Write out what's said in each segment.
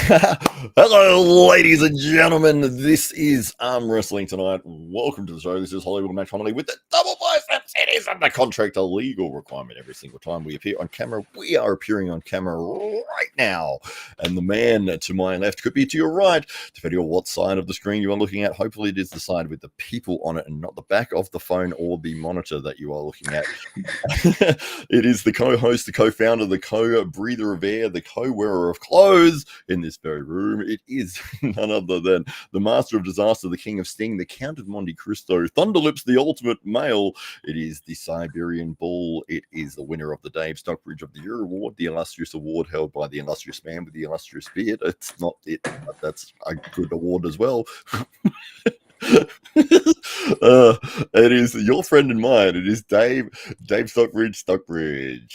Hello, ladies and gentlemen. This is Arm Wrestling Tonight. Welcome to the show. This is Hollywood Matt Connelly with the double biceps. It is under contract, a legal requirement every single time we appear on camera. We are appearing on camera right now. And the man to my left could be to your right, depending on what side of the screen you are looking at. Hopefully, it is the side with the people on it and not the back of the phone or the monitor that you are looking at. It is the co-host, the co-founder, the co-breather of air, the co-wearer of clothes in this very room. It is none other than the master of disaster, the king of sting, the count of Monte Cristo, Thunderlips, the ultimate male. It is the Siberian bull. It is the winner of the Dave Stockbridge of the Year award, the illustrious award held by the illustrious man with the illustrious beard. It's not it, but that's a good award as well. It is your friend and mine. It is Dave Stockbridge.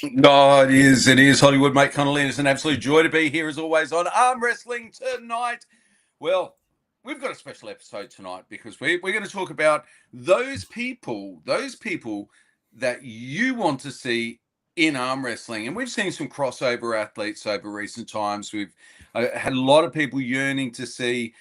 No, it is Hollywood, mate. Connelly. It's an absolute joy to be here as always on Arm Wrestling Tonight. Well, we've got a special episode tonight because we're going to talk about those people that you want to see in arm wrestling. And we've seen some crossover athletes over recent times. We've had a lot of people yearning to see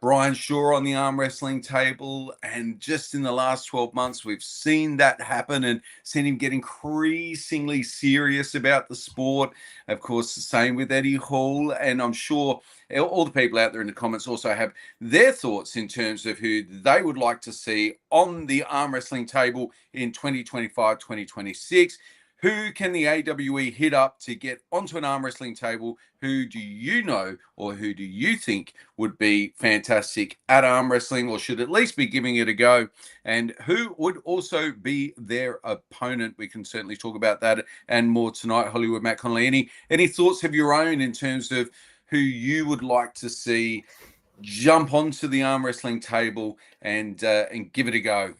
Brian Shaw on the arm wrestling table, and just in the last 12 months we've seen that happen and seen him get increasingly serious about the sport. Of course, the same with Eddie Hall, and I'm sure all the people out there in the comments also have their thoughts in terms of who they would like to see on the arm wrestling table in 2025, 2026. Who can the AWE hit up to get onto an arm wrestling table? Who do you know or who do you think would be fantastic at arm wrestling or should at least be giving it a go? And who would also be their opponent? We can certainly talk about that and more tonight. Hollywood Matt Connelly, any thoughts of your own in terms of who you would like to see jump onto the arm wrestling table and give it a go?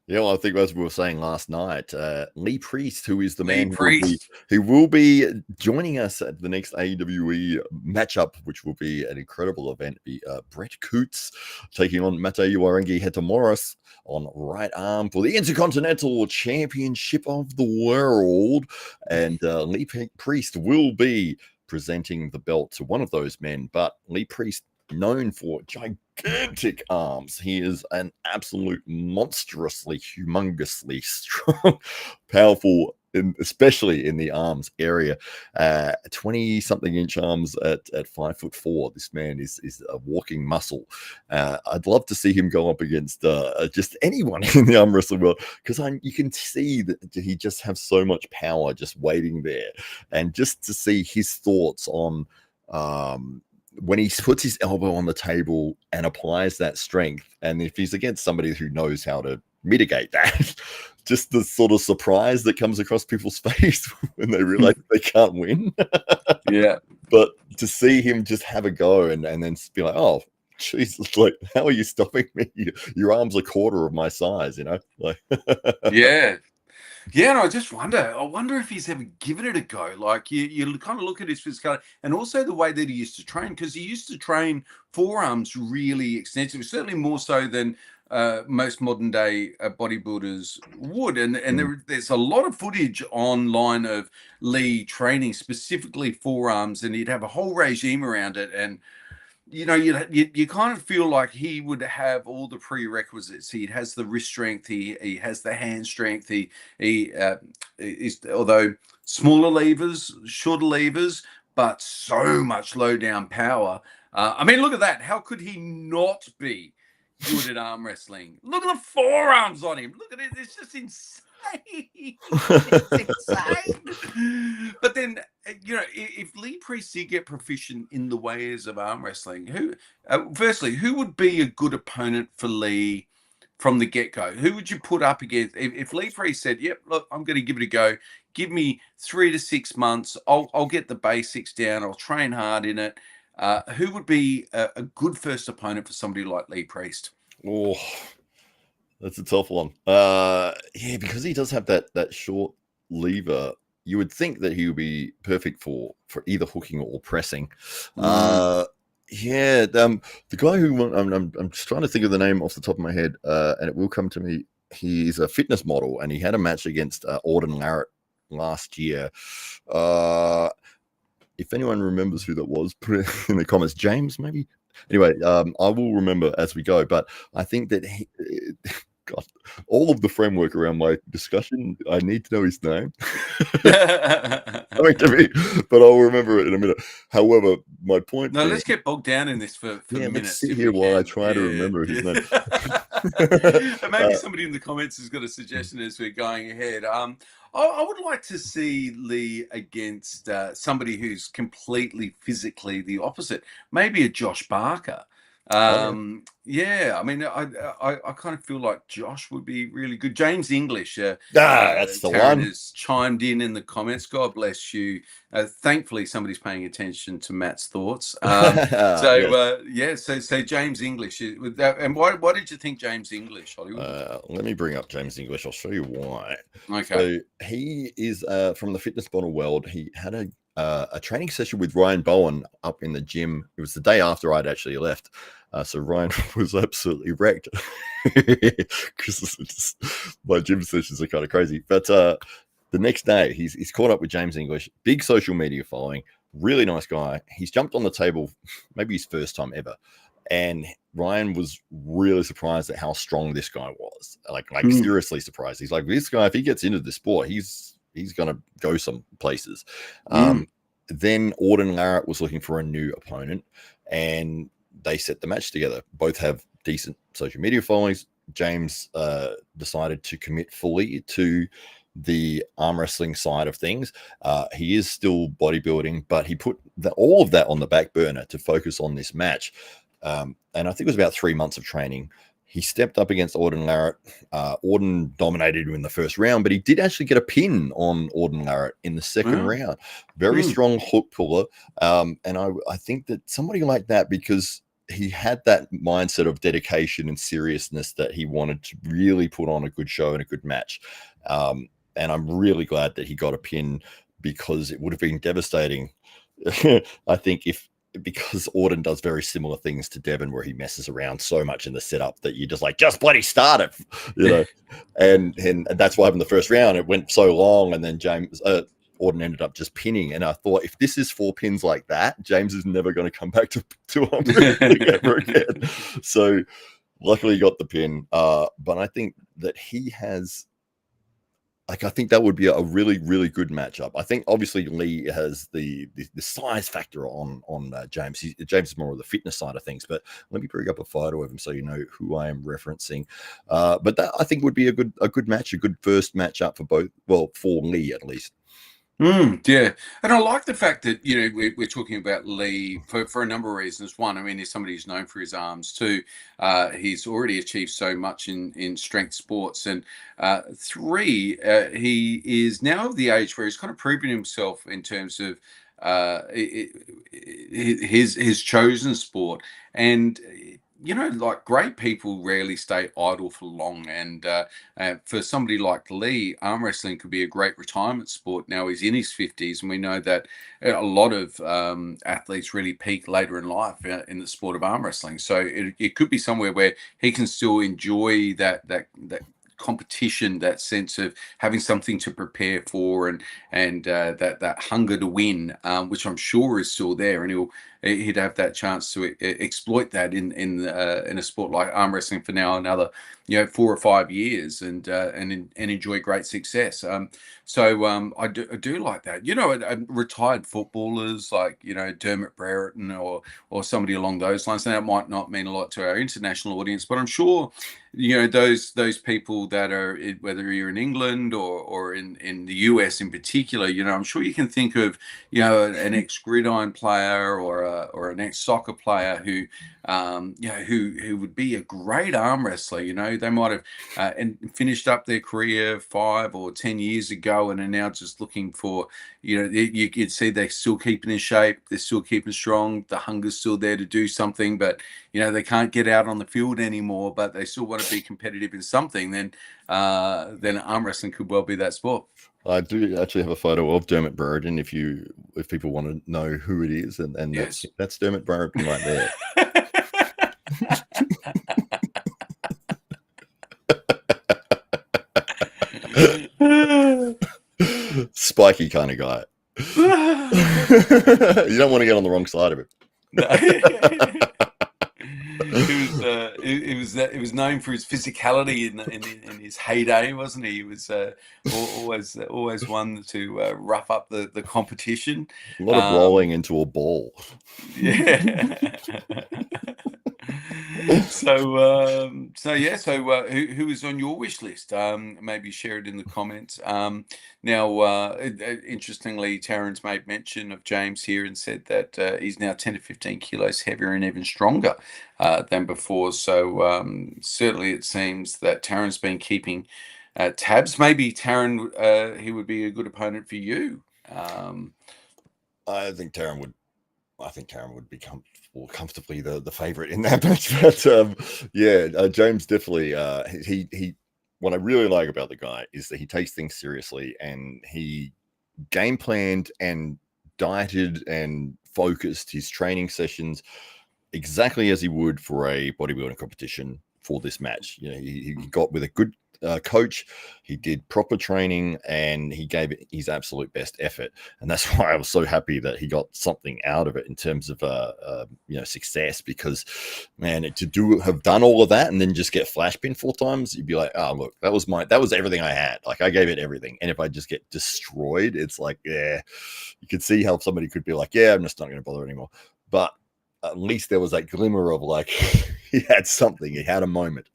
Yeah, well, I think as we were saying last night, Lee Priest, who is the Lee man Priest. who will be joining us at the next AWE matchup, which will be an incredible event. Be Brett Coots taking on Matei Warengi Hetamoris on right arm for the Intercontinental Championship of the World. And Lee Priest will be presenting the belt to one of those men, but Lee Priest, known for gigantic arms. He is an absolute monstrously, humongously strong, powerful, especially in the arms area. 20-something inch arms at 5'4". This man is a walking muscle. I'd love to see him go up against just anyone in the arm wrestling world, because you can see that he just has so much power just waiting there, and just to see his thoughts on when he puts his elbow on the table and applies that strength, and if he's against somebody who knows how to mitigate that, just the sort of surprise that comes across people's face when they realize they can't win. Yeah. But to see him just have a go and then be like, oh, Jesus, like, how are you stopping me? Your arm's a quarter of my size, like. Yeah. Yeah, and I wonder if he's ever given it a go. Like you kind of look at his physicality and also the way that he used to train, because he used to train forearms really extensively, certainly more so than most modern day bodybuilders would. And there's a lot of footage online of Lee training specifically forearms, and he'd have a whole regime around it. And you kind of feel like he would have all the prerequisites. He has the wrist strength. He has the hand strength. He is, although smaller levers, shorter levers, but so much low down power. I mean, look at that. How could he not be good at arm wrestling? Look at the forearms on him. Look at it. It's just insane. It's insane. But then, if Lee Priest did get proficient in the ways of arm wrestling, firstly, who would be a good opponent for Lee from the get-go? Who would you put up against? If Lee Priest said, yep, look, I'm going to give it a go, give me 3 to 6 months, I'll get the basics down, I'll train hard in it. Who would be a good first opponent for somebody like Lee Priest? Oh, that's a tough one. Yeah, because he does have that short lever. You would think that he would be perfect for either hooking or pressing. The guy who I'm just trying to think of the name off the top of my head, and it will come to me. He's a fitness model, and he had a match against Auden Larrett last year. if anyone remembers who that was, put it in the comments. James, maybe. Anyway, I will remember as we go. But I think that God, all of the framework around my discussion, I need to know his name. Sorry to me, but I'll remember it in a minute. However, my point. No, let's get bogged down in this for let's minutes sit if here we while I can. try to remember his name. And maybe somebody in the comments has got a suggestion as we're going ahead. I would like to see Lee against somebody who's completely physically the opposite. Maybe a Josh Barker. Yeah, I mean, I kind of feel like Josh would be really good. James English, That's the Taryn one. has chimed in the comments. God bless you. Thankfully, somebody's paying attention to Matt's thoughts. Yes. So James English. And why did you think James English, Hollywood? Let me bring up James English. I'll show you why. Okay. So he is from the fitness model world. He had a training session with Ryan Bowen up in the gym. It was the day after I'd actually left. So Ryan was absolutely wrecked because my gym sessions are kind of crazy. But the next day, he's caught up with James English, big social media following, really nice guy. He's jumped on the table, maybe his first time ever. And Ryan was really surprised at how strong this guy was. Like seriously surprised. He's like, this guy, if he gets into the sport, he's going to go some places. Then Auden Larratt was looking for a new opponent, and they set the match together. Both have decent social media followings. James decided to commit fully to the arm wrestling side of things. He is still bodybuilding, but he put all of that on the back burner to focus on this match. And I think it was about 3 months of training. He stepped up against Auden Larratt. Auden dominated him in the first round, but he did actually get a pin on Auden Larratt in the second round. Very strong hook puller. And I think that somebody like that, because he had that mindset of dedication and seriousness that he wanted to really put on a good show and a good match. And I'm really glad that he got a pin, because it would have been devastating. I think because Auden does very similar things to Devon, where he messes around so much in the setup that you just bloody start it, and that's what happened in the first round. It went so long, and then Auden ended up just pinning. And I thought, if this is 4 pins like that, James is never going to come back to arm wrestling ever again. So luckily he got the pin. But I think that he has, I think that would be a really, really good matchup. I think obviously Lee has the size factor on James. James is more of the fitness side of things. But let me bring up a photo of him so you know who I am referencing. But that, I think, would be a good match, a good first matchup for both. Well, for Lee at least. Yeah, and I like the fact that we're talking about Lee for a number of reasons. One, I mean, he's somebody who's known for his arms. Two, he's already achieved so much in strength sports, and three, he is now of the age where he's kind of proven himself in terms of his chosen sport. And like, great people rarely stay idle for long. And for somebody like Lee, arm wrestling could be a great retirement sport. Now he's in his 50s, and we know that a lot of athletes really peak later in life in the sport of arm wrestling. So it could be somewhere where he can still enjoy that competition, that sense of having something to prepare for, and that hunger to win, which I'm sure is still there, and he'd have that chance to exploit that in a sport like arm wrestling for now another 4 or 5 years, and enjoy great success. I do like that. Retired footballers like Dermot Brereton or somebody along those lines. Now, that might not mean a lot to our international audience, but I'm sure those people that are, whether you're in England or in the US in particular, I'm sure you can think of an ex-gridiron player or an ex-soccer player who would be a great arm wrestler. They might have and finished up their career 5 or 10 years ago and are now just looking for, you'd see they're still keeping in shape, they're still keeping strong, the hunger's still there to do something, but they can't get out on the field anymore, but they still want to be competitive in something. Then arm wrestling could well be that sport. I do actually have a photo of Dermot Brereton if people want to know who it is, and Yes. that's Dermot Brereton right there. Spiky kind of guy. You don't want to get on the wrong side of it. No. It was known for his physicality in his heyday, wasn't he? He was always one to rough up the competition. A lot of rolling into a ball. Yeah. Who is on your wish list? Maybe share it in the comments. Interestingly, Taryn's made mention of James here and said that he's now 10 to 15 kilos heavier and even stronger than before. So certainly it seems that Taryn's been keeping tabs. Maybe Taryn, he would be a good opponent for you. I think Taryn would be comfortably the favorite in that match. But James definitely. He. What I really like about the guy is that he takes things seriously, and he game planned and dieted and focused his training sessions exactly as he would for a bodybuilding competition for this match. You know, he got with a good coach, he did proper training, and he gave it his absolute best effort. And that's why I was so happy that he got something out of it in terms of success, because man, have done all of that and then just get flash pinned 4 times, you'd be like, oh look, that was everything I had. Like, I gave it everything, and if I just get destroyed, it's like, yeah, you could see how somebody could be like, yeah, I'm just not going to bother anymore. But at least there was that glimmer of like, he had something, he had a moment.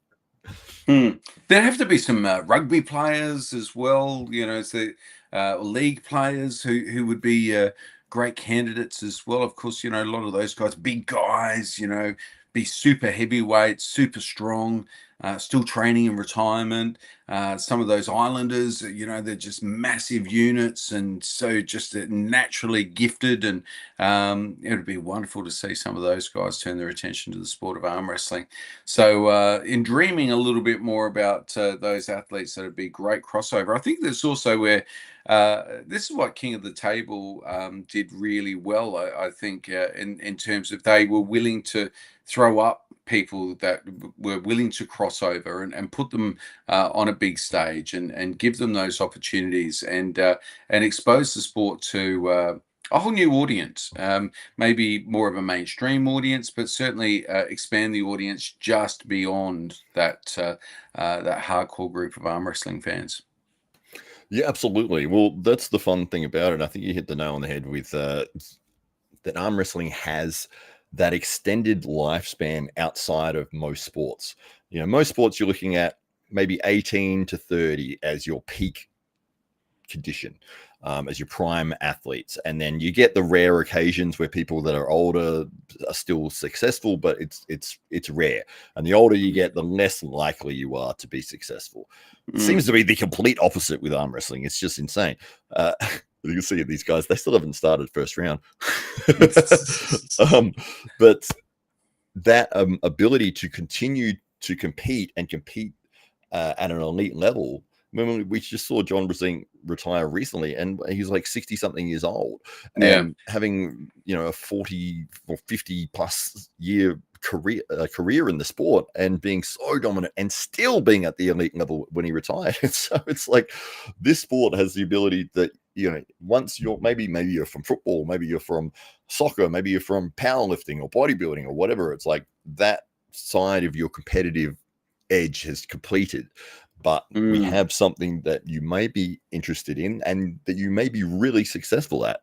There have to be some rugby players as well, league players who would be great candidates as well. Of course, a lot of those guys, big guys, be super heavyweight, super strong, still training in retirement. Some of those Islanders, they're just massive units, and so just naturally gifted. And it would be wonderful to see some of those guys turn their attention to the sport of arm wrestling. So in dreaming a little bit more about those athletes, that would be great crossover. I think there's also where this is what King of the Table did really well, I think, in terms of they were willing to throw up people that were willing to cross over and put them on a big stage and give them those opportunities and expose the sport to a whole new audience, maybe more of a mainstream audience, but certainly expand the audience just beyond that hardcore group of arm wrestling fans. Yeah, absolutely. Well, that's the fun thing about it. I think you hit the nail on the head with that arm wrestling has that extended lifespan outside of most sports. Most sports you're looking at maybe 18 to 30 as your peak condition, as your prime athletes. And then you get the rare occasions where people that are older are still successful, but it's rare. And the older you get, the less likely you are to be successful. It seems to be the complete opposite with arm wrestling. It's just insane. You can see these guys, they still haven't started first round. But that ability to continue to compete and compete at an elite level. When we just saw John Brasing retire recently, and he's like 60 something years old, and having a 40 or 50 plus year career in the sport, and being so dominant and still being at the elite level when he retired. So it's like this sport has the ability that once you're maybe you're from football, maybe you're from soccer, maybe you're from powerlifting or bodybuilding or whatever, it's like that side of your competitive edge has completed. But we have something that you may be interested in and that you may be really successful at.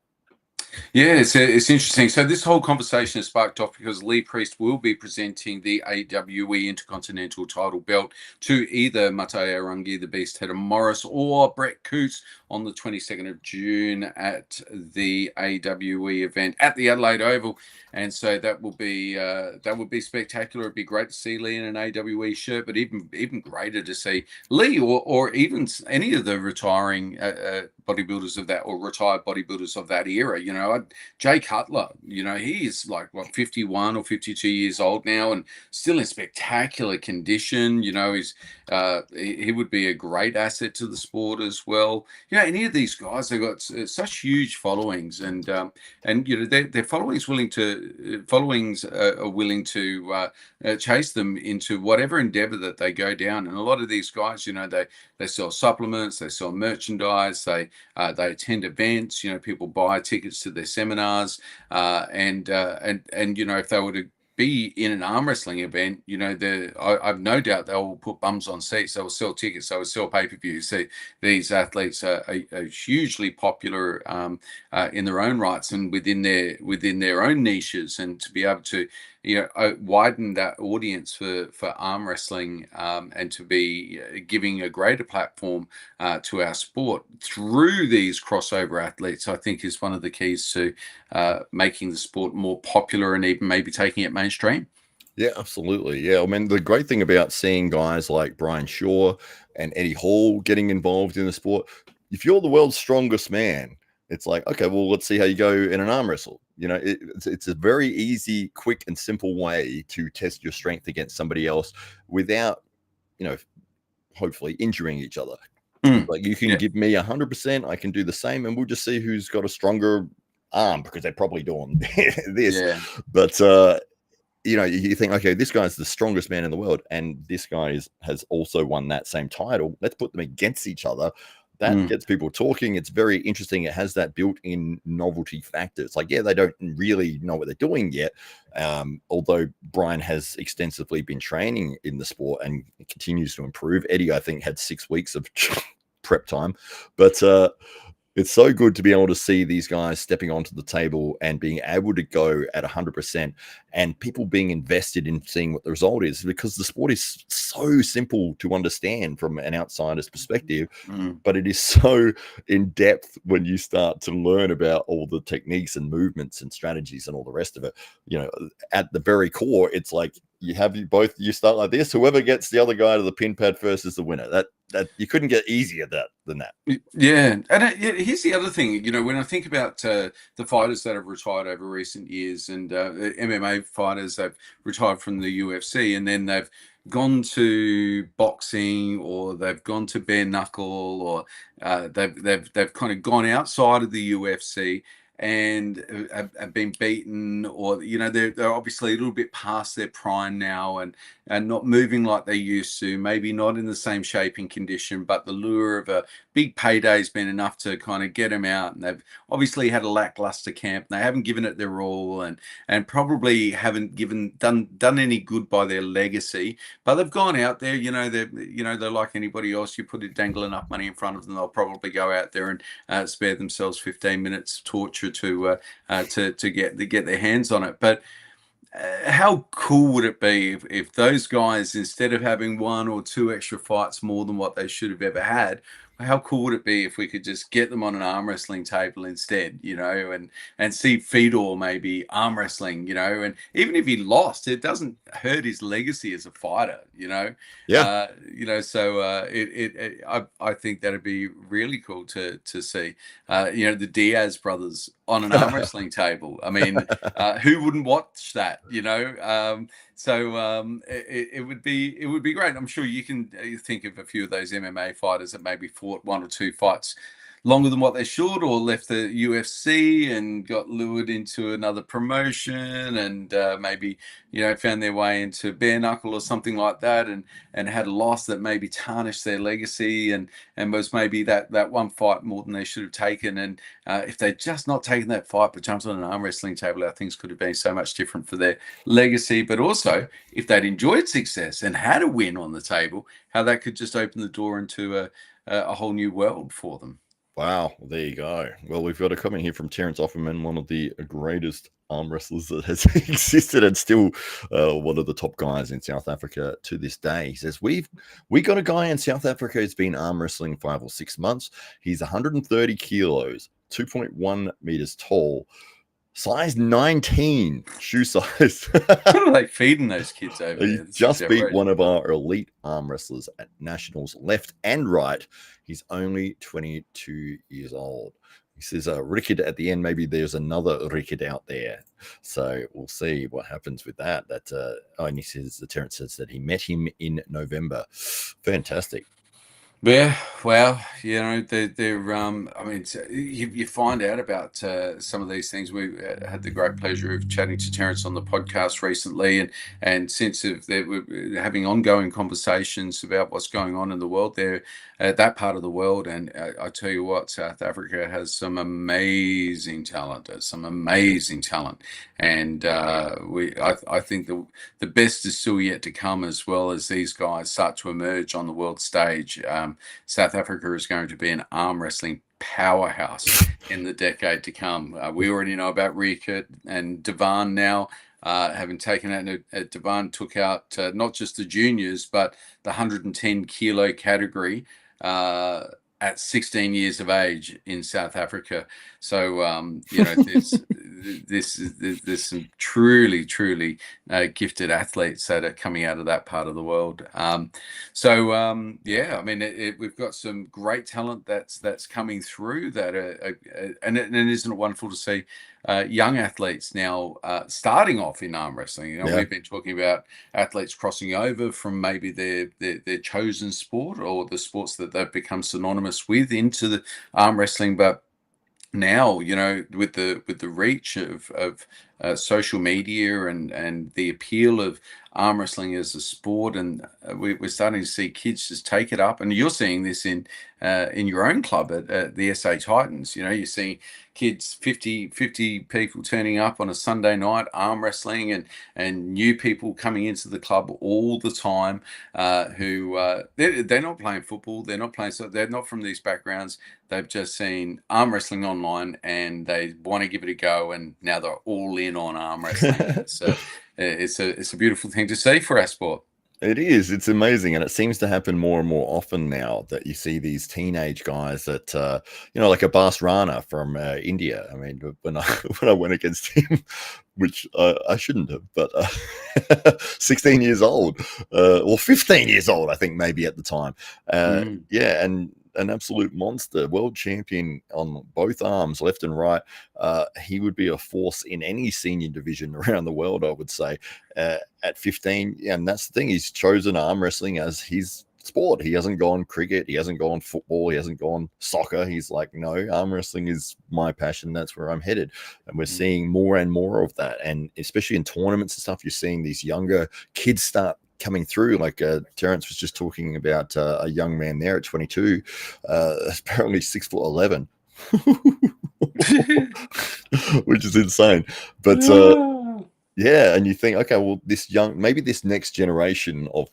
Yeah, it's interesting. So this whole conversation is sparked off because Lee Priest will be presenting the AWE Intercontinental title belt to either Mateo Rangi, the Beast Header Morris, or Brett Coots on the 22nd of June at the AWE event at the Adelaide Oval. And so that will be spectacular. It'd be great to see Lee in an AWE shirt, but even greater to see Lee or even any of the retiring bodybuilders of that, or retired bodybuilders of that era. Jay Cutler, he is like 51 or 52 years old now and still in spectacular condition. He would be a great asset to the sport as well. Any of these guys, they've got such huge followings, and their followings are willing to chase them into whatever endeavor that they go down. And a lot of these guys, they sell supplements, they sell merchandise, they attend events. People buy tickets to their seminars, and if they were to be in an arm wrestling event, I've no doubt they will put bums on seats. They will sell tickets. They will sell pay-per-views. These athletes are hugely popular in their own rights and within their own niches, and to be able to widen that audience for arm wrestling, and to be giving a greater platform to our sport through these crossover athletes, I think is one of the keys to making the sport more popular and even maybe taking it mainstream. Yeah, absolutely. Yeah, I mean, the great thing about seeing guys like Brian Shaw and Eddie Hall getting involved in the sport, if you're the world's strongest man, it's like, okay, well, let's see how you go in an arm wrestle. It's a very easy, quick, and simple way to test your strength against somebody else without, hopefully injuring each other. Like, you can give me 100%, I can do the same, and we'll just see who's got a stronger arm, because they're probably doing this. Yeah. But you think, okay, this guy's the strongest man in the world, and this guy has also won that same title. Let's put them against each other. That gets people talking. It's very interesting. It has that built-in novelty factor. It's like, yeah, they don't really know what they're doing yet. Although Brian has extensively been training in the sport and continues to improve. Eddie, I think, had 6 weeks of prep time. But it's so good to be able to see these guys stepping onto the table and being able to go at 100%, and people being invested in seeing what the result is, because the sport is so simple to understand from an outsider's perspective, but it is so in depth when you start to learn about all the techniques and movements and strategies and all the rest of it. At the very core, it's like you start like this. Whoever gets the other guy to the pin pad first is the winner. That you couldn't get easier than that. Yeah, and here's the other thing. When I think about the fighters that have retired over recent years, and MMA fighters that have retired from the UFC, and then they've gone to boxing, or they've gone to bare knuckle, or they've kind of gone outside of the UFC and have been beaten, or they're obviously a little bit past their prime now, and not moving like they used to, maybe not in the same shape and condition, but the lure of a big payday has been enough to kind of get them out, and they've obviously had a lackluster camp. They haven't given it their all, and probably haven't done any good by their legacy, but they've gone out there. They're like anybody else. You put a dangle enough money in front of them, they'll probably go out there and spare themselves 15 minutes of torture to get their hands on it. But how cool would it be if those guys, instead of having 1 or 2 extra fights more than what they should have ever had, how cool would it be if we could just get them on an arm wrestling table instead, and see Fedor maybe arm wrestling, and even if he lost, it doesn't hurt his legacy as a fighter, Yeah. So I think that'd be really cool to see, the Diaz brothers on an arm wrestling table. I mean, who wouldn't watch that, So it would be great. I'm sure you can think of a few of those MMA fighters that maybe fought 1 or 2 fights longer than what they should, or left the UFC and got lured into another promotion, and maybe found their way into bare knuckle or something like that, and had a loss that maybe tarnished their legacy, and was maybe that one fight more than they should have taken. And if they'd just not taken that fight but jumped on an arm wrestling table, how things could have been so much different for their legacy. But also, if they'd enjoyed success and had a win on the table, how that could just open the door into a whole new world for them. Wow, there you go. Well, we've got a comment here from Terence Offerman, one of the greatest arm wrestlers that has existed, and still one of the top guys in South Africa to this day. He says, we got a guy in South Africa who's been arm wrestling 5 or 6 months. He's 130 kilos, 2.1 meters tall, size 19 shoe size. What are they feeding those kids over He there? just beat one of our elite arm wrestlers at nationals, left and right. He's only 22 years old. He says, Rickard at the end, maybe there's another Rickard out there. So we'll see what happens with that. And he says, Terence says that he met him in November. Fantastic. Yeah, well, they're I mean, you find out about some of these things. We had the great pleasure of chatting to Terence on the podcast recently, and since we're having ongoing conversations about what's going on in the world there, that part of the world. And I tell you what, South Africa has some amazing talent, and I think the best is still yet to come, as well as these guys start to emerge on the world stage. South Africa is going to be an arm wrestling powerhouse in the decade to come. We already know about Riekert and Devan now. Having taken out, Devan took out not just the juniors, but the 110 kilo category at 16 years of age in South Africa. So, there's some truly gifted athletes that are coming out of that part of the world. Yeah, I mean, we've got some great talent that's coming through and isn't it wonderful to see young athletes now starting off in arm wrestling. Yeah. We've been talking about athletes crossing over from maybe their chosen sport or the sports that they've become synonymous with into the arm wrestling, but now, with the reach of social media and the appeal of arm wrestling as a sport, and we're starting to see kids just take it up, and you're seeing this in your own club at the SA Titans. You're seeing kids, 50 people turning up on a Sunday night arm wrestling, and new people coming into the club all the time, who they're not playing football, they're not playing, so they're not from these backgrounds. They've just seen arm wrestling online and they want to give it a go, and now they're all in on arm wrestling. It's a beautiful thing to see for our sport. It is. It's amazing, and it seems to happen more and more often now that you see these teenage guys that, like a Bas Rana from India. I mean, when I went against him, which I shouldn't have, but 16 years old, or 15 years old, I think maybe at the time. Yeah, and an absolute monster, world champion on both arms, left and right. He would be a force in any senior division around the world, I would say, at 15. And that's the thing, he's chosen arm wrestling as his sport. He hasn't gone cricket, he hasn't gone football, he hasn't gone soccer. He's like, no, arm wrestling is my passion, that's where I'm headed. And we're seeing more and more of that, and especially in tournaments and stuff, you're seeing these younger kids start coming through. Like Terence was just talking about a young man there at 22, apparently 6'11", which is insane. But yeah, and you think, okay, well, maybe this next generation of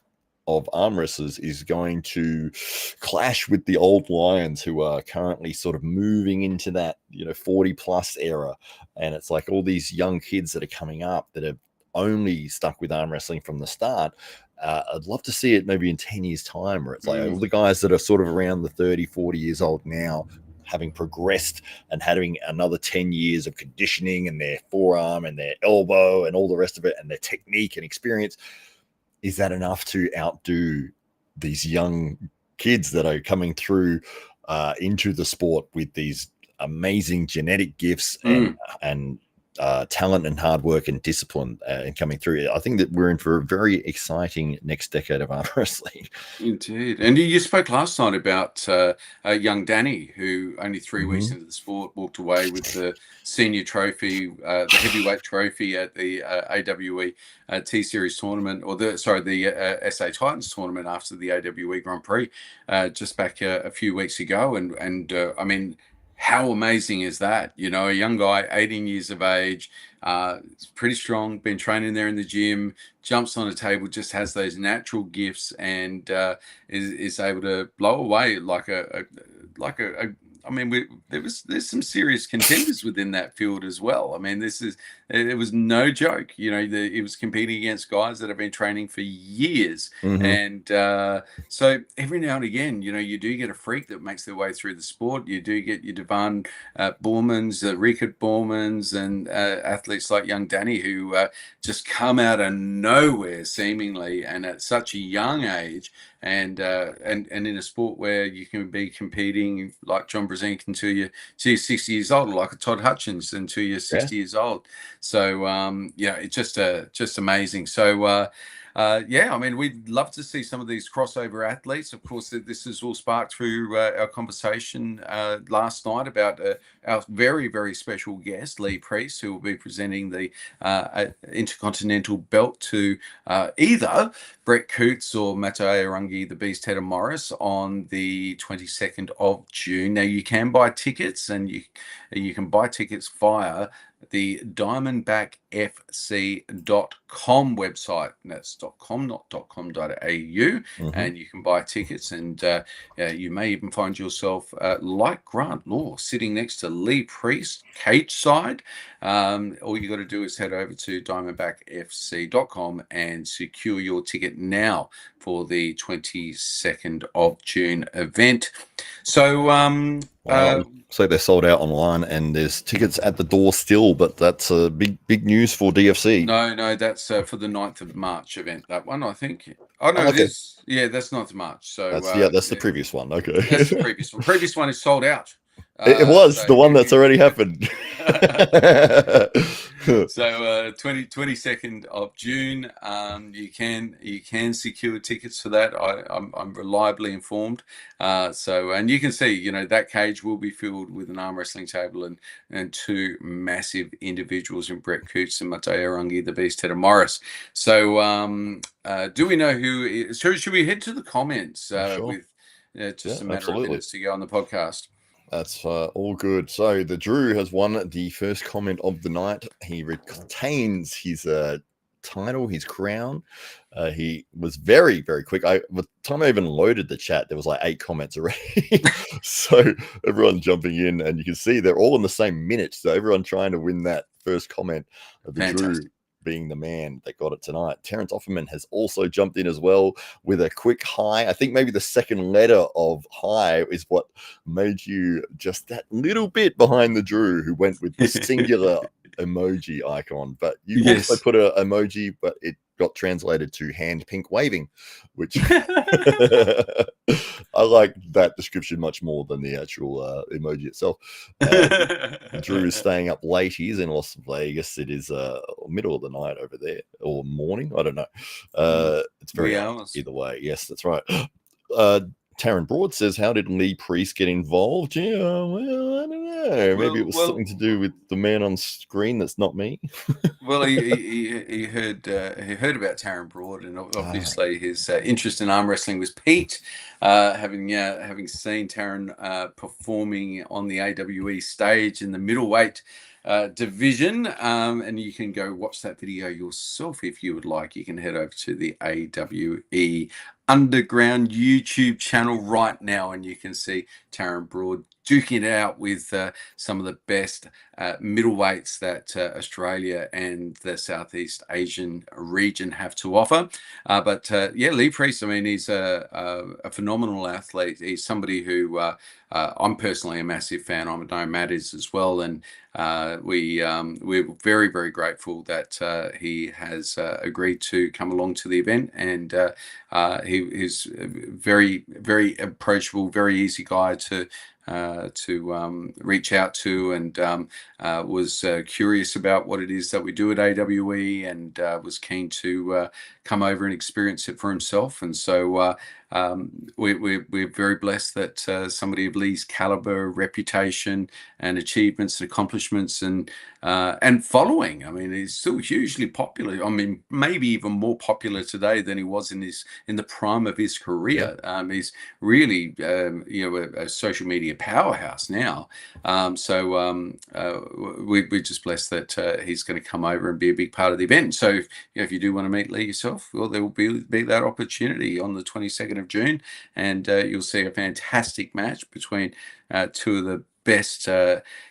arm wrestlers is going to clash with the old lions who are currently sort of moving into that 40 plus era. And it's like all these young kids that are coming up that are only stuck with arm wrestling from the start. I'd love to see it maybe in 10 years time, where it's like all the guys that are sort of around the 30, 40 years old now, having progressed and having another 10 years of conditioning and their forearm and their elbow and all the rest of it and their technique and experience. Is that enough to outdo these young kids that are coming through into the sport with these amazing genetic gifts and talent and hard work and discipline and coming through? I think that we're in for a very exciting next decade of arm wrestling. Indeed. And you spoke last night about young Danny, who only 3 weeks into the sport walked away with the senior trophy, the heavyweight trophy at the AWE T-Series tournament, or the SA Titans tournament after the AWE Grand Prix just back a few weeks ago. And I mean, how amazing is that? A young guy, 18 years of age, pretty strong, been training there in the gym, jumps on a table, just has those natural gifts, and is able to blow away like a I mean, there's some serious contenders within that field as well. I mean, it was no joke. He was competing against guys that have been training for years, and so every now and again, you do get a freak that makes their way through the sport. You do get your Devan Bormans, Riekert Bormans, and athletes like young Danny who just come out of nowhere seemingly, and at such a young age. And in a sport where you can be competing like John Brzezinski until you're 60 years old, or like a Todd Hutchins until you're 60 years old. So it's just amazing. So yeah, I mean, we'd love to see some of these crossover athletes. Of course, this is all sparked through our conversation last night about our very, very special guest, Lee Priest, who will be presenting the Intercontinental belt to either Brett Coots or Matteo Arangi, the Beast Header Morris, on the 22nd of June. Now, you can buy tickets, and you can buy tickets via the diamondbackfc.com website. And that's .com, not .com.au. And you can buy tickets, and you may even find yourself, like Grant Law, sitting next to Lee Priest, cage side. All you got to do is head over to diamondbackfc.com and secure your ticket now for the 22nd of June event. So, No, that's for the 9th of March event. That one, I think. Oh no, okay. it is. Yeah, that's 9th of March. So that's the previous one. Okay, that's the previous one. Previous one is sold out. It was so the one that's already happened. So 22nd of June, you can secure tickets for that. I'm reliably informed. And you can see, that cage will be filled with an arm wrestling table and two massive individuals in Brett Coots and Matteo Arangi, the Beast Header Morris. So do we know who? Should we head to the comments sure. with just a matter of minutes to go on the podcast? That's all good. So the Drew has won the first comment of the night. He retains his title, his crown. He was very, very quick. By the time I even loaded the chat, there was like 8 comments already. So everyone jumping in, and you can see they're all in the same minute. So everyone trying to win that first comment of the Fantastic. Drew being the man that got it tonight. Terrence Offerman has also jumped in as well with a quick hi. I think maybe the second letter of hi is what made you just that little bit behind the Drew, who went with the singular emoji icon. But you also put an emoji, but it got translated to hand pink waving, which I like that description much more than the actual emoji itself. Drew is staying up late. He's in Las Vegas. It is middle of the night over there, or morning. I don't know. It's very hours either way. Yes, that's right. Taryn Broad says, "How did Lee Priest get involved?" Yeah, well, I don't know. Maybe it was something to do with the man on screen that's not me. Well, he heard about Taryn Broad, and obviously his interest in arm wrestling was piqued, having seen Taryn performing on the AWE stage in the middleweight division, and you can go watch that video yourself if you would like. You can head over to the AWE Underground YouTube channel right now, and you can see Taryn Broad duking it out with some of the best middleweights that Australia and the Southeast Asian region have to offer. But Lee Priest, I mean, he's a phenomenal athlete. He's somebody who I'm personally a massive fan. I know Matt is as well, and we're very, very grateful that he has agreed to come along to the event, and he's very, very approachable, very easy guy to reach out to, and was curious about what it is that we do at AWE, and was keen to come over and experience it for himself. And so we're very blessed that somebody of Lee's caliber, reputation, and achievements and accomplishments and following. I mean, he's still hugely popular. I mean, maybe even more popular today than he was in the prime of his career. He's really a social media powerhouse now. We're just blessed that he's going to come over and be a big part of the event. So if you do want to meet Lee yourself, well, there will be that opportunity on the 22nd of June, and you'll see a fantastic match between two of the best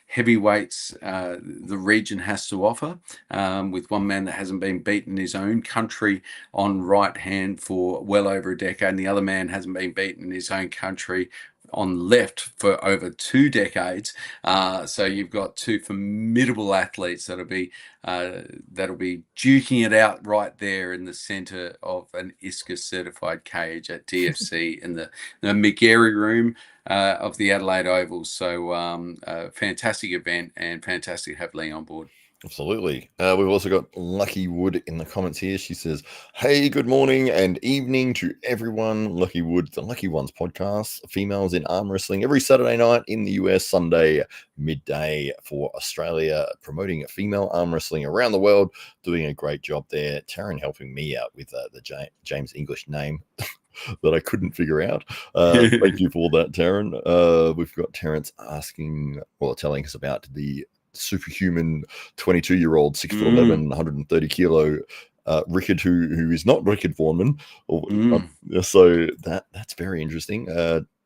heavyweights the region has to offer, with one man that hasn't been beaten in his own country on right hand for well over a decade, and the other man hasn't been beaten in his own country on left for over 2 decades. So you've got two formidable athletes that'll be duking it out right there in the center of an ISCA certified cage at DFC in the McGarry room of the Adelaide Oval. So fantastic event, and fantastic to have Lee on board. Absolutely. We've also got Lucky Wood in the comments here. She says, "Hey, good morning and evening to everyone. Lucky Wood, the Lucky Ones podcast, females in arm wrestling every Saturday night in the US, Sunday midday for Australia, promoting female arm wrestling around the world. Doing a great job there. Taryn helping me out with the James English name." That I couldn't figure out. Thank you for that, Taryn. We've got Terrence telling us about the superhuman 22-year-old, 6'11", 130 kilo Rickard, who is not Rickard Vaughan. So that's very interesting.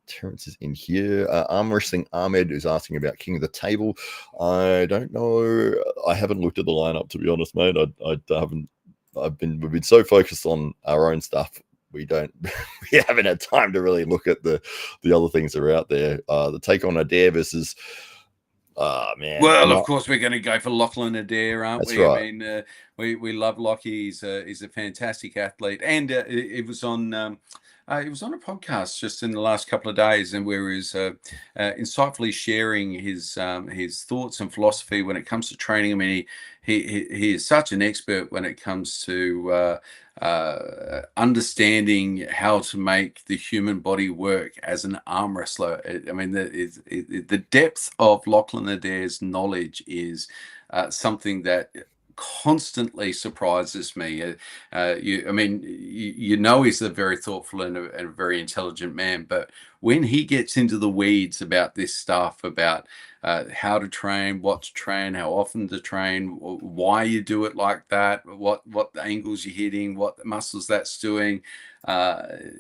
Terrence is in here. Arm Wrestling Ahmed is asking about King of the Table. I don't know. I haven't looked at the lineup, to be honest, mate. I haven't. We've been so focused on our own stuff. We haven't had time to really look at the other things that are out there. The take on Adair versus man. Well, of course, we're going to go for Lachlan Adair, aren't we? Right. I mean, we love Lockie. He's a fantastic athlete, and it was on a podcast just in the last couple of days, and where he's insightfully sharing his thoughts and philosophy when it comes to training. I mean, he is such an expert when it comes to understanding how to make the human body work as an arm wrestler. I mean, the depth of Lachlan Adair's knowledge is something that constantly surprises me. You know, he's a very thoughtful and a very intelligent man, but when he gets into the weeds about this stuff, about how to train, what to train, how often to train, why you do it like that, what angles you're hitting, what muscles that's doing,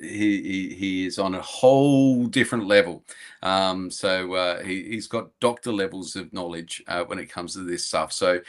he is on a whole different level. He's got doctor levels of knowledge when it comes to this stuff. So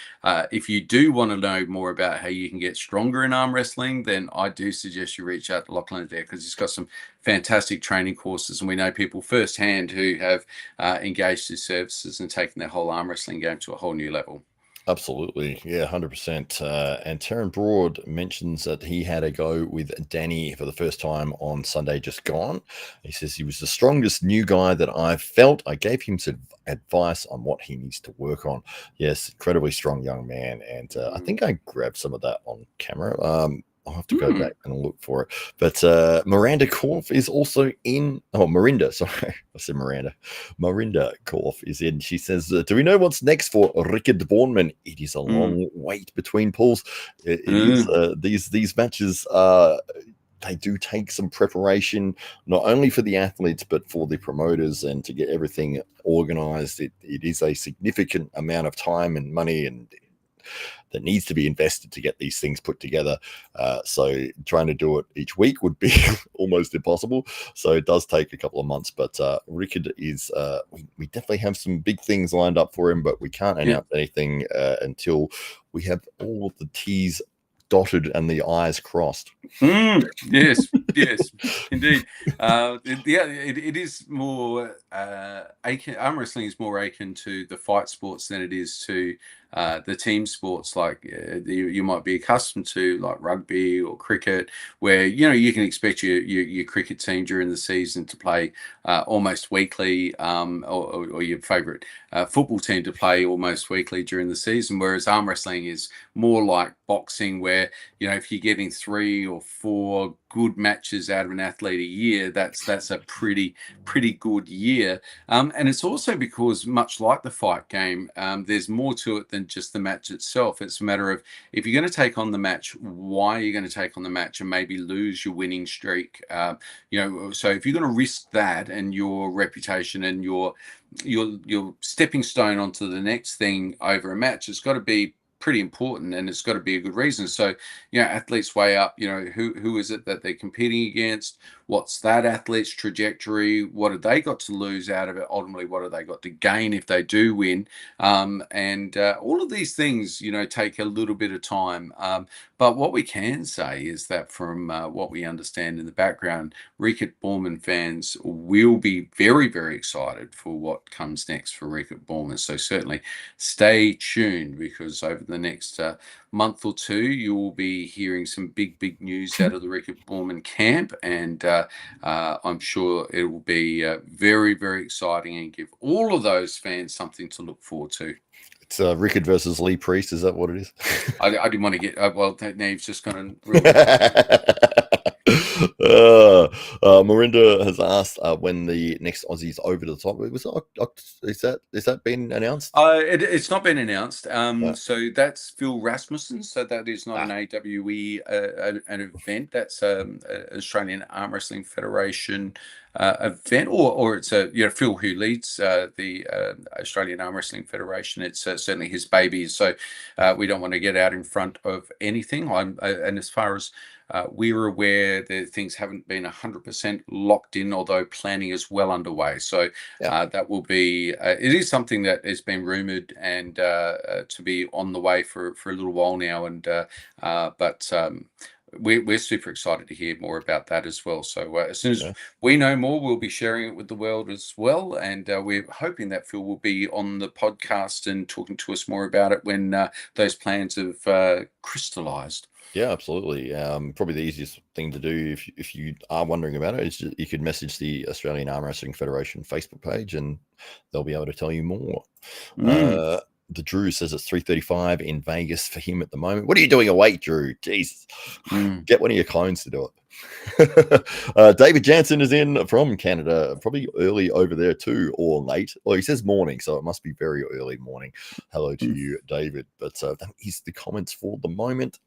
if you do want to know more about how you can get stronger in arm wrestling, then I do suggest you reach out to Lachlan Adair, because he's got some fantastic training courses, and we know people firsthand who have engaged his services and taken their whole arm wrestling game to a whole new level. Absolutely. Yeah, 100%. And Taryn Broad mentions that he had a go with Danny for the first time on Sunday just gone. He says he was the strongest new guy that I've felt. I gave him some advice on what he needs to work on. Yes, incredibly strong young man. And I think I grabbed some of that on camera. I'll have to go back and look for it. But Miranda Korf is also in. Oh, Marinda. Sorry. I said Miranda. Marinda Korf is in. She says, do we know what's next for Rickard Bornman? It is a long wait between pulls. It is. These matches they do take some preparation, not only for the athletes, but for the promoters, and to get everything organized. It is a significant amount of time and money and that needs to be invested to get these things put together. So trying to do it each week would be almost impossible. So it does take a couple of months. But Rickard is, we definitely have some big things lined up for him, but we can't announce anything until we have all of the T's dotted and the I's crossed. Yes, indeed. It is more arm wrestling is more akin to the fight sports than it is to the team sports like you might be accustomed to, like rugby or cricket, where you can expect your cricket team during the season to play almost weekly, or your favorite football team to play almost weekly during the season. Whereas arm wrestling is more like boxing, where if you're getting 3 or 4 good matches out of an athlete a year, that's a pretty good year. And it's also because, much like the fight game, there's more to it than just the match itself. It's a matter of, if you're going to take on the match, why are you going to take on the match and maybe lose your winning streak? So if you're going to risk that and your reputation and your stepping stone onto the next thing over a match, it's got to be pretty important, and it's got to be a good reason. So athletes weigh up who is it that they're competing against, what's that athlete's trajectory, what have they got to lose out of it, ultimately what have they got to gain if they do win, and all of these things take a little bit of time, but what we can say is that from what we understand in the background, Rickard Borman fans will be very, very excited for what comes next for Rickard Borman. So certainly stay tuned, because over the next month or two, you will be hearing some big news out of the Rickard Borman camp, and I'm sure it will be very, very exciting and give all of those fans something to look forward to. It's Rickard versus Lee Priest. Is that what it is? I didn't want to get well. Now you've just gone and ruined it. Marinda has asked when the next Aussie's over the top. It was is that been announced? It's not been announced. So that's Phil Rasmussen. So that is not an AWE an event. That's Australian Arm Wrestling Federation event, or it's Phil who leads the Australian Arm Wrestling Federation. It's certainly his baby. So we don't want to get out in front of anything. And as far as we're aware that things haven't been 100% locked in, although planning is well underway. So that will be, it is something that has been rumoured and to be on the way for a little while now. And but we're super excited to hear more about that as well. So as soon as we know more, we'll be sharing it with the world as well. And we're hoping that Phil will be on the podcast and talking to us more about it when those plans have crystallised. Yeah, absolutely. Probably the easiest thing to do if you are wondering about it is you could message the Australian Arm Wrestling Federation Facebook page, and they'll be able to tell you more. The Drew says it's 3:35 in Vegas for him at the moment. What are you doing awake, Drew? Jeez, get one of your clones to do it. David Jansen is in from Canada, probably early over there too, or late. Well, he says morning, so it must be very early morning. Hello to you, David. But that is the comments for the moment.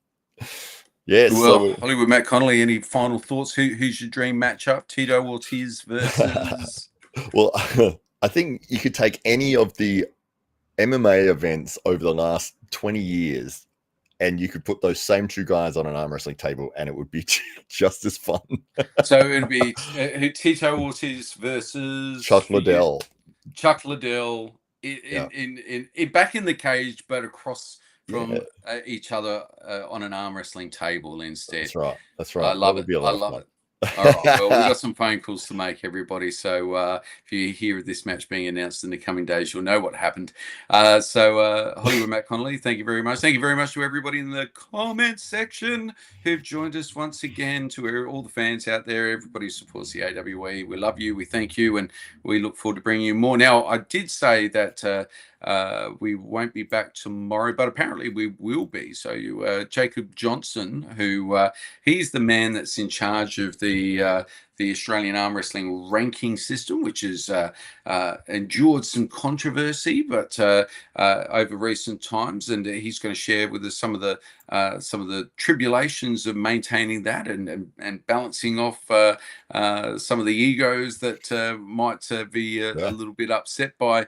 Yes. Well, Hollywood Matt Connelly, any final thoughts? Who's your dream matchup? Tito Ortiz versus? Well, I think you could take any of the MMA events over the last 20 years and you could put those same two guys on an arm wrestling table and it would be just as fun. So it'd be Tito Ortiz versus Chuck Liddell. Chuck Liddell in back in the cage, but across from each other on an arm wrestling table instead. That's right. I love it. I love it. All right. Well, we've got some phone calls to make, everybody. So if you hear this match being announced in the coming days, you'll know what happened. Hollywood Matt Connelly, thank you very much. Thank you very much to everybody in the comment section who've joined us once again, to all the fans out there, everybody who supports the AWE. We love you. We thank you. And we look forward to bringing you more. Now, I did say that we won't be back tomorrow, but apparently we will be. So Jacob Johnson, who he's the man that's in charge of the Australian Arm Wrestling ranking system, which has endured some controversy, but over recent times, and he's going to share with us some of the tribulations of maintaining that and balancing off some of the egos that might be a little bit upset by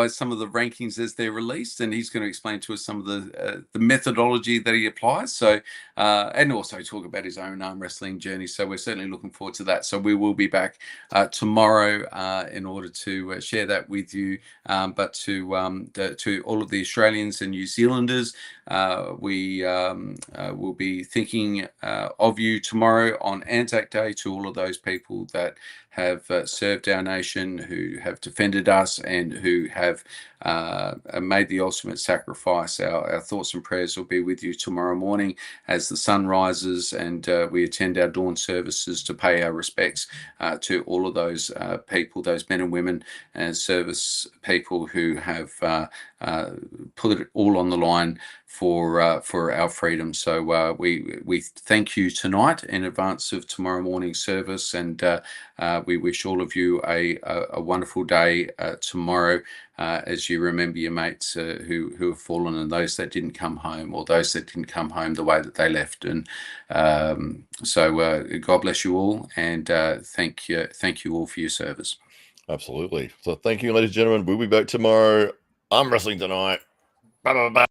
some of the rankings as they're released, and he's going to explain to us some of the methodology that he applies. So and also talk about his own arm wrestling journey. So we're certainly looking forward to that. So we will be back tomorrow in order to share that with you. But to all of the Australians and New Zealanders, we will be thinking of you tomorrow on Anzac Day. To all of those people that have served our nation, who have defended us, and who have made the ultimate sacrifice. Our thoughts and prayers will be with you tomorrow morning as the sun rises and we attend our dawn services to pay our respects to all of those people, those men and women and service people who have put it all on the line for our freedom. So we thank you tonight in advance of tomorrow morning's service, and we wish all of you a wonderful day tomorrow as you remember your mates who have fallen, and those that didn't come home, or those that didn't come home the way that they left. And so God bless you all, and thank you all for your service. Absolutely. So thank you, ladies and gentlemen. We'll be back tomorrow. I'm wrestling tonight. Bye bye bye.